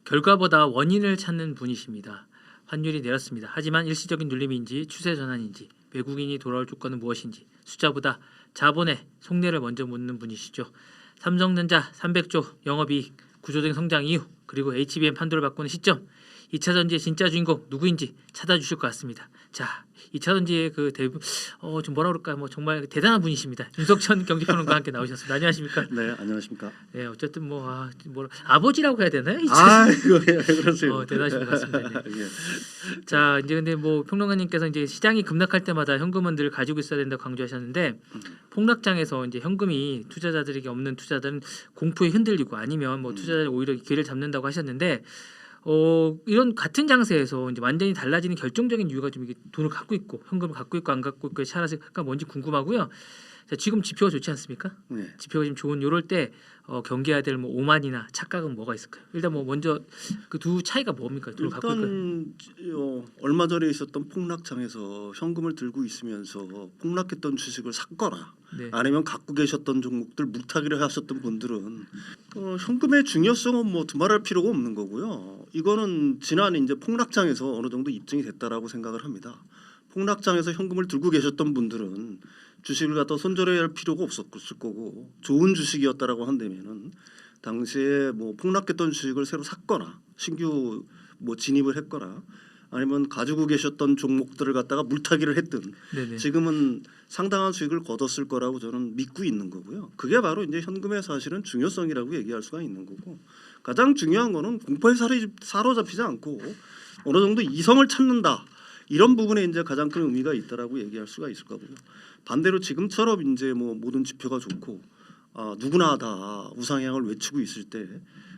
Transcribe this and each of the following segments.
결과보다 원인을 찾는 분이십니다. 환율이 내렸습니다. 하지만 일시적인 눌림인지 추세 전환인지 외국인이 돌아올 조건은 무엇인지 숫자보다 자본의 속내를 먼저 묻는 분이시죠. 삼성전자 300조 영업이익 구조적인 성장 이후 그리고 HBM 판도를 바꾸는 시점 2차 전지의 진짜 주인공 누구인지 찾아주실 것 같습니다. 자, 2차 전지의 그 대부 좀 뭐라 그럴까 뭐 정말 대단한 분이십니다. 윤석천 경제평론가와 함께 나오셨습니다. 안녕하십니까? 네, 안녕하십니까? 네, 어쨌든 뭐 아버지라고 해야 되나요? 이거 왜 그러세요? 대단하신 것 같습니다. 네. 예. 자, 이제 근데 뭐 평론가님께서 이제 시장이 급락할 때마다 현금은 늘 가지고 있어야 된다고 강조하셨는데 폭락장에서 이제 현금이 투자자들에게 없는 투자들은 공포에 흔들리고 아니면 뭐 투자자들 오히려 기회를 잡는다고 하셨는데 이런 같은 장세에서 이제 완전히 달라지는 결정적인 이유가 좀 이게 돈을 갖고 있고 현금을 갖고 있고 안 갖고 있고의 차이가 뭔지 궁금하고요. 자, 지금 지표가 좋지 않습니까? 네. 지표가 지금 좋은 요럴 때 경계해야 될 뭐 오만이나 착각은 뭐가 있을까요? 일단 뭐 먼저 그 두 차이가 뭡니까? 돈을 갖고 있고. 일단 얼마 전에 있었던 폭락장에서 현금을 들고 있으면서 폭락했던 주식을 샀거나 네. 아니면 갖고 계셨던 종목들 물타기를 하셨던 분들은 현금의 중요성은 뭐 두말할 필요가 없는 거고요. 이거는 지난 이제 폭락장에서 어느 정도 입증이 됐다라고 생각을 합니다. 폭락장에서 현금을 들고 계셨던 분들은 주식을 갖다 손절해야 할 필요가 없었을 거고 좋은 주식이었다라고 한다면은 당시에 뭐 폭락했던 주식을 새로 샀거나 신규 뭐 진입을 했거나 아니면 가지고 계셨던 종목들을 갖다가 물타기를 했든 네네. 지금은 상당한 수익을 거뒀을 거라고 저는 믿고 있는 거고요. 그게 바로 이제 현금의 사실은 중요성이라고 얘기할 수가 있는 거고 가장 중요한 거는 공포에 사로잡히지 않고 어느 정도 이성을 찾는다. 이런 부분에 이제 가장 큰 의미가 있다라고 얘기할 수가 있을 거고요. 반대로 지금처럼 이제 뭐 모든 지표가 좋고 누구나 다 우상향을 외치고 있을 때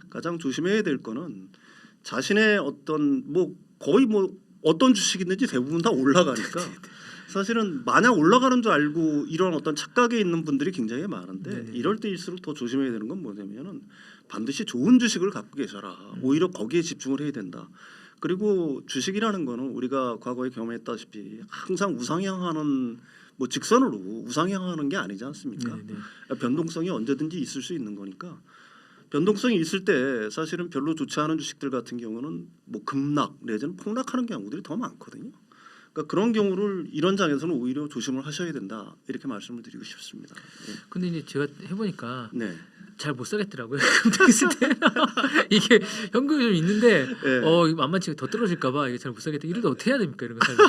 가장 조심해야 될 거는 자신의 어떤 뭐 거의 뭐 어떤 주식이든지 대부분 다 올라가니까 사실은 마냥 올라가는 줄 알고 이런 어떤 착각에 있는 분들이 굉장히 많은데 네네. 이럴 때일수록 더 조심해야 되는 건 뭐냐면은 반드시 좋은 주식을 갖고 계셔라. 오히려 거기에 집중을 해야 된다. 그리고 주식이라는 거는 우리가 과거에 경험했다시피 항상 우상향하는 뭐 직선으로 우상향하는 게 아니지 않습니까? 네네. 변동성이 언제든지 있을 수 있는 거니까 변동성이 있을 때 사실은 별로 좋지 않은 주식들 같은 경우는 뭐 급락 내지는 폭락하는 경우들이 더 많거든요. 그러니까 그런 경우를 이런 장에서는 오히려 조심을 하셔야 된다 이렇게 말씀을 드리고 싶습니다. 네. 근데 이제 제가 해보니까 네. 잘 못 사겠더라고요. 현금 있을 때 이게 현금이 좀 있는데 네. 만만치 더 떨어질까봐 이게 잘 못 사겠다. 이럴 때 어떻게 해야 됩니까? 이런 거 살면.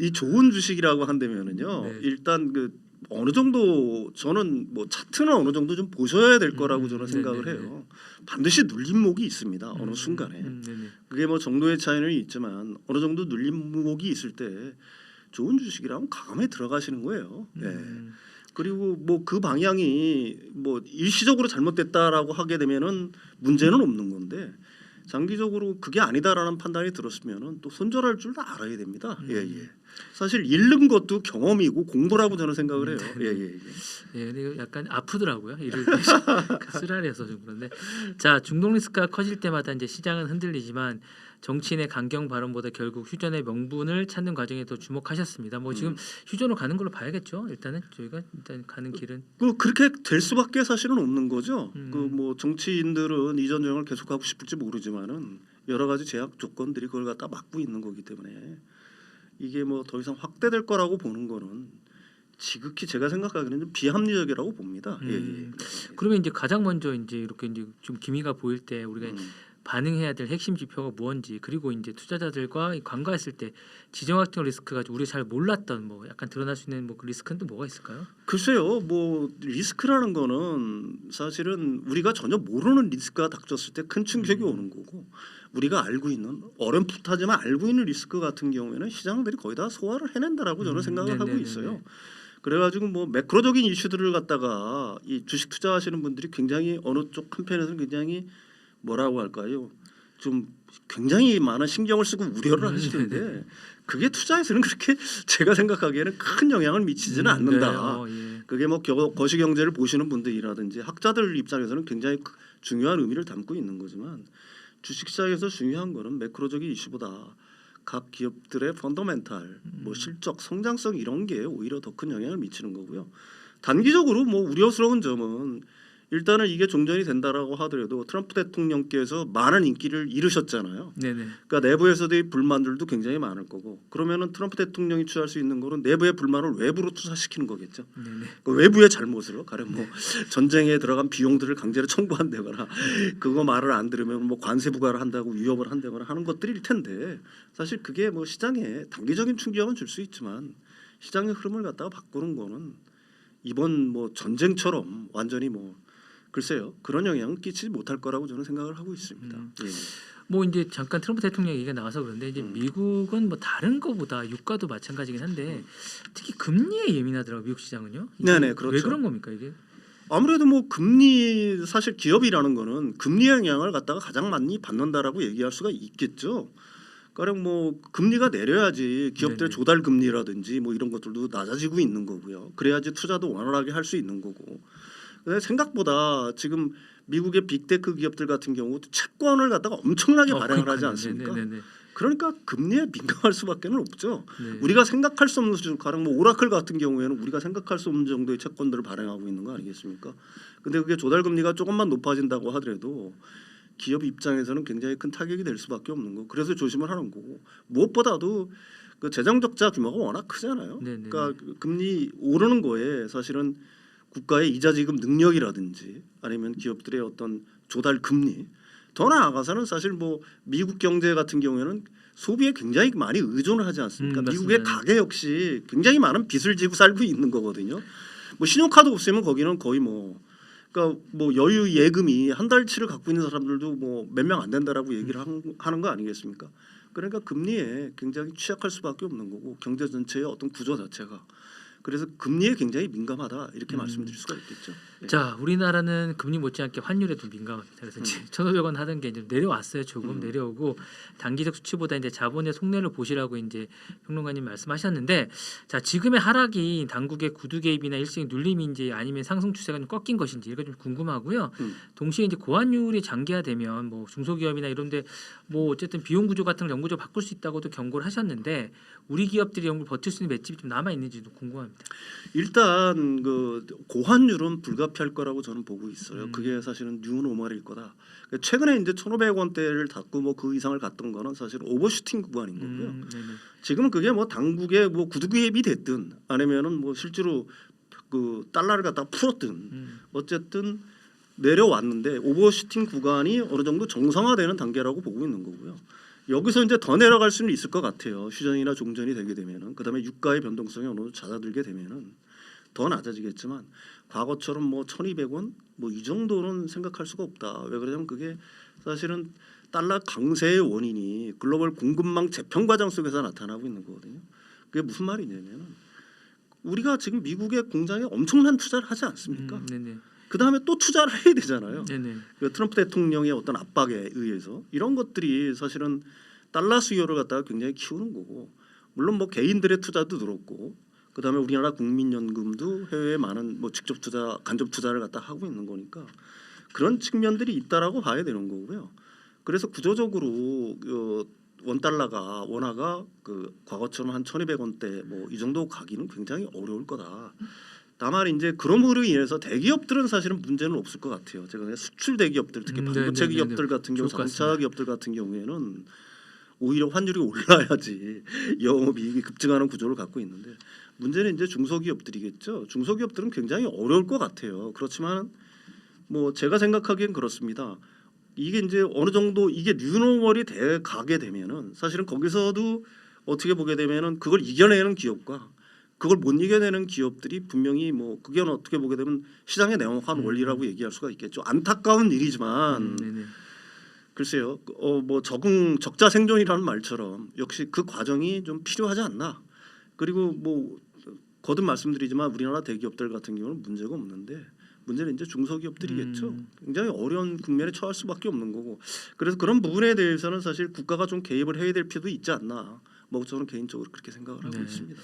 이 좋은 주식이라고 한다면은요. 네. 일단 그 어느 정도 저는 뭐 차트는 어느 정도 좀 보셔야 될 거라고 저는 생각을 네네네. 해요. 반드시 눌림목이 있습니다. 어느 순간에. 네네. 그게 뭐 정도의 차이는 있지만 어느 정도 눌림목이 있을 때 좋은 주식이라면 가감에 들어가시는 거예요. 네. 그리고 뭐 그 방향이 뭐 일시적으로 잘못됐다라고 하게 되면은 문제는 없는 건데 장기적으로 그게 아니다라는 판단이 들었으면은 또 손절할 줄도 알아야 됩니다. 예. 사실 잃는 것도 경험이고 공부라고 저는 생각을 해요. 예. 예, 근데 이거 약간 아프더라고요. 이를 쓰라려서 좀 그런데 자 중동 리스크가 커질 때마다 이제 시장은 흔들리지만 정치인의 강경 발언보다 결국 휴전의 명분을 찾는 과정에 더 주목하셨습니다. 뭐 지금 휴전으로 가는 걸로 봐야겠죠. 일단은 저희가 일단 가는 길은 그렇게 될 수밖에 사실은 없는 거죠. 그 음. 뭐 정치인들은 이전 정을 계속하고 싶을지 모르지만은 여러 가지 제약 조건들이 그걸 갖다 막고 있는 거기 때문에 이게 뭐 더 이상 확대될 거라고 보는 거는 지극히 제가 생각하기에는 좀 비합리적이라고 봅니다. 예. 그러면 이제 가장 먼저 이제 이렇게 이제 좀 기미가 보일 때 우리가 반응해야 될 핵심 지표가 무언지 그리고 이제 투자자들과 관가했을 때 지정학적 리스크가 우리가 잘 몰랐던 뭐 약간 드러날 수 있는 뭐 그 리스크는 또 뭐가 있을까요? 글쎄요, 뭐 리스크라는 거는 사실은 우리가 전혀 모르는 리스크가 닥쳤을 때 큰 충격이 오는 거고 우리가 알고 있는 어렴풋하지만 알고 있는 리스크 같은 경우에는 시장들이 거의 다 소화를 해낸다라고 저는 생각을 하고 있어요. 그래가지고 뭐 매크로적인 이슈들을 갖다가 이 주식 투자하시는 분들이 굉장히 어느 쪽 한편에서는 굉장히 뭐라고 할까요? 좀 굉장히 많은 신경을 쓰고 우려를 하시는데 그게 투자에서는 그렇게 제가 생각하기에는 큰 영향을 미치지는 않는다. 네, 그게 뭐 거시경제를 보시는 분들이라든지 학자들 입장에서는 굉장히 중요한 의미를 담고 있는 거지만 주식시장에서 중요한 거는 매크로적인 이슈보다 각 기업들의 펀더멘탈, 뭐 실적, 성장성 이런 게 오히려 더 큰 영향을 미치는 거고요. 단기적으로 뭐 우려스러운 점은 일단은 이게 종전이 된다라고 하더라도 트럼프 대통령께서 많은 인기를 잃으셨잖아요. 네네. 그러니까 내부에서도 불만들도 굉장히 많을 거고 그러면은 트럼프 대통령이 취할 수 있는 거는 내부의 불만을 외부로 투사시키는 거겠죠. 네네. 그 외부의 잘못으로 가령 뭐 전쟁에 들어간 비용들을 강제로 청구한다거나 그거 말을 안 들으면 뭐 관세 부과를 한다고 위협을 한다거나 하는 것들일 텐데 사실 그게 뭐 시장에 단기적인 충격은 줄 수 있지만 시장의 흐름을 갖다가 바꾸는 거는 이번 뭐 전쟁처럼 완전히 뭐 글쎄요 그런 영향은 끼치지 못할 거라고 저는 생각을 하고 있습니다. 예. 뭐 이제 잠깐 트럼프 대통령 얘기가 나와서 그런데 이제 미국은 뭐 다른 거보다 유가도 마찬가지긴 한데 특히 금리에 예민하더라고요. 미국 시장은요. 이게 네네, 그렇죠. 왜 그런 겁니까 이게? 아무래도 뭐 금리 사실 기업이라는 거는 금리 영향을 갖다가 가장 많이 받는다라고 얘기할 수가 있겠죠. 가령 뭐 금리가 내려야지 기업들의 네네. 조달 금리라든지 뭐 이런 것들도 낮아지고 있는 거고요. 그래야지 투자도 원활하게 할 수 있는 거고. 근데 생각보다 지금 미국의 빅테크 기업들 같은 경우도 채권을 갖다가 엄청나게 발행을 하지 그러니까요. 않습니까? 네네네. 그러니까 금리에 민감할 수밖에는 없죠. 네. 우리가 생각할 수 없는 수준, 가령 뭐 오라클 같은 경우에는 우리가 생각할 수 없는 정도의 채권들을 발행하고 있는 거 아니겠습니까? 근데 그게 조달 금리가 조금만 높아진다고 하더라도 기업 입장에서는 굉장히 큰 타격이 될 수밖에 없는 거. 그래서 조심을 하는 거고 무엇보다도 그 재정 적자 규모가 워낙 크잖아요. 네네. 그러니까 그 금리 오르는 거에 사실은 국가의 이자 지급 능력이라든지 아니면 기업들의 어떤 조달 금리 더 나아가서는 사실 뭐 미국 경제 같은 경우에는 소비에 굉장히 많이 의존을 하지 않습니까? 미국의 맞습니다. 가계 역시 굉장히 많은 빚을 지고 살고 있는 거거든요. 뭐 신용카드 없으면 거기는 거의 뭐 그러니까 뭐 여유 예금이 한 달치를 갖고 있는 사람들도 뭐 몇 명 안 된다라고 얘기를 하는 거 아니겠습니까? 그러니까 금리에 굉장히 취약할 수밖에 없는 거고 경제 전체의 어떤 구조 자체가 그래서 금리에 굉장히 민감하다 이렇게 말씀드릴 수가 있겠죠. 예. 자, 우리나라는 금리 못지않게 환율에도 민감합니다. 그래서 이제 1,500원 하던 게 이제 내려왔어요. 조금 내려오고 단기적 수치보다 이제 자본의 속내를 보시라고 이제 평론가님 말씀하셨는데, 자 지금의 하락이 당국의 구두 개입이나 일시적 눌림인지 아니면 상승 추세가 좀 꺾인 것인지 이거 좀 궁금하고요. 동시에 이제 고환율이 장기화되면 뭐 중소기업이나 이런데 뭐 어쨌든 비용 구조 같은 걸 영구적으로 바꿀 수 있다고도 경고를 하셨는데 우리 기업들이 영구 버틸 수 있는 맷집이 좀 남아 있는지도 궁금합니다. 일단 그 고환율은 불가피할 거라고 저는 보고 있어요. 그게 사실은 뉴노멀일 거다. 최근에 이제 1,500원대를 닫고 뭐 그 이상을 갔던 거는 사실 오버슈팅 구간인 거고요. 네네. 지금은 그게 뭐 당국의 뭐 구두 개입이 됐든 아니면은 뭐 실제로 그 달러를 갖다가 풀었든 어쨌든 내려왔는데 오버슈팅 구간이 어느 정도 정상화되는 단계라고 보고 있는 거고요. 여기서 이제 더 내려갈 수는 있을 것 같아요. 휴전이나 종전이 되게 되면은 그다음에 유가의 변동성이 어느 정도 잦아들게 되면은 더 낮아지겠지만 과거처럼 뭐 1,200원 뭐 이 정도는 생각할 수가 없다. 왜 그러냐면 그게 사실은 달러 강세의 원인이 글로벌 공급망 재편 과정 속에서 나타나고 있는 거거든요. 그게 무슨 말이냐면은 우리가 지금 미국의 공장에 엄청난 투자를 하지 않습니까? 네네. 그 다음에 또 투자를 해야 되잖아요. 네네. 그 트럼프 대통령의 어떤 압박에 의해서 이런 것들이 사실은 달러 수요를 갖다가 굉장히 키우는 거고 물론 뭐 개인들의 투자도 늘었고 그다음에 우리나라 국민연금도 해외에 많은 뭐 직접 투자, 간접 투자를 갖다 하고 있는 거니까 그런 측면들이 있다라고 봐야 되는 거고요. 그래서 구조적으로 원달러가 원화가 그 과거처럼 한 1,200원대 뭐 이 정도 가기는 굉장히 어려울 거다. 다만 이제 그럼으로 인해서 대기업들은 사실은 문제는 없을 것 같아요. 제가 그냥 수출 대기업들 특히 반도체 네네네네. 기업들 같은 경우, 좋을 것 자동차 기업들 같은 경우에는 오히려 환율이 올라야지 영업이익이 급증하는 구조를 갖고 있는데 문제는 이제 중소기업들이겠죠. 중소기업들은 굉장히 어려울 것 같아요. 그렇지만 뭐 제가 생각하기엔 그렇습니다. 이게 이제 어느 정도 이게 뉴노멀이 돼 가게 되면은 사실은 거기서도 어떻게 보게 되면은 그걸 이겨내는 기업과 그걸 못 이겨내는 기업들이 분명히 뭐 그게 어떻게 보게 되면 시장의 냉혹한 원리라고 얘기할 수가 있겠죠. 안타까운 일이지만 네네. 글쎄요. 뭐 적자 생존이라는 말처럼 역시 그 과정이 좀 필요하지 않나. 그리고 뭐 거듭 말씀드리지만 우리나라 대기업들 같은 경우는 문제가 없는데 문제는 이제 중소기업들이겠죠. 굉장히 어려운 국면에 처할 수밖에 없는 거고. 그래서 그런 부분에 대해서는 사실 국가가 좀 개입을 해야 될 필요도 있지 않나. 뭐 저는 개인적으로 그렇게 생각을 하고 네. 있습니다.